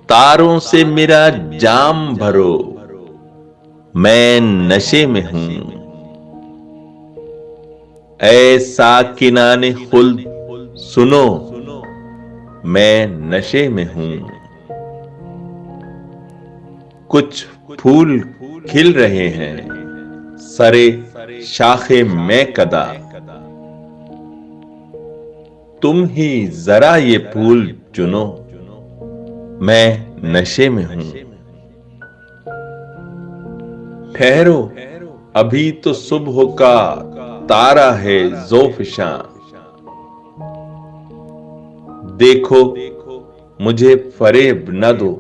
तारों से मेरा जाम भरो, मैं नशे में हूं। ऐ साकिनाने खुल्द सुनो, मैं नशे में हूं। कुछ फूल खिल रहे हैं, सरे शाखे में कदा। तुम ही जरा ये फूल चुनो, मैं नशे में हूं। ठहरो, अभी तो सुबह का तारा है ज़ोफ़िशां। देखो, मुझे फरेब न दो,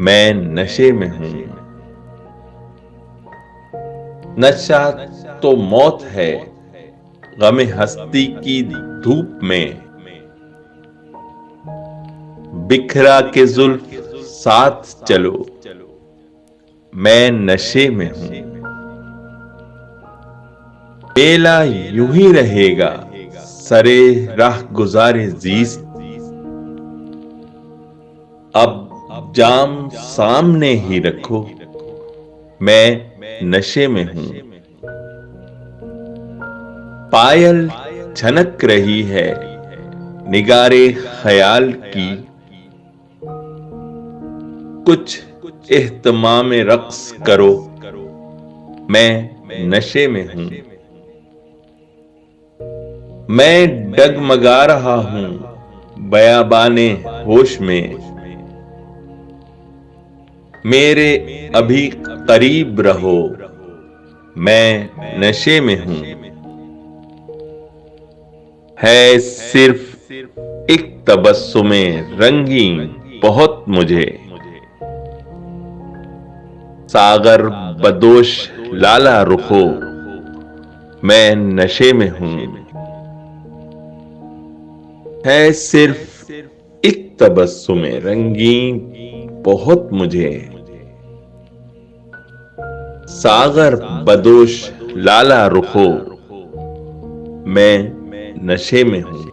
मैं नशे में हूं। नशा तो मौत है, गमे हस्ती की धूप में। बिखरा के जुल्फ साथ चलो, मैं नशे में हूं। मेला यूं ही रहेगा, सरे राह गुजारे जीस्त। अब जाम सामने ही रखो, मैं नशे में हूं। पायल छनक रही है निगारे ख्याल की। कुछ एहतमाम रक्स करो, मैं नशे में हूं। मैं डगमगा रहा हूं बयाबाने होश में। मेरे अभी करीब रहो, मैं नशे में हूं। है सिर्फ एक तबस्सुमे रंगीन बहुत मुझे। सागर बदोश लाला रुखो, मैं नशे में हूं। है सिर्फ एक तबस्सुमे रंगीन बहुत मुझे। सागर बदोश लाला रुखो, मैं नशे में हूं।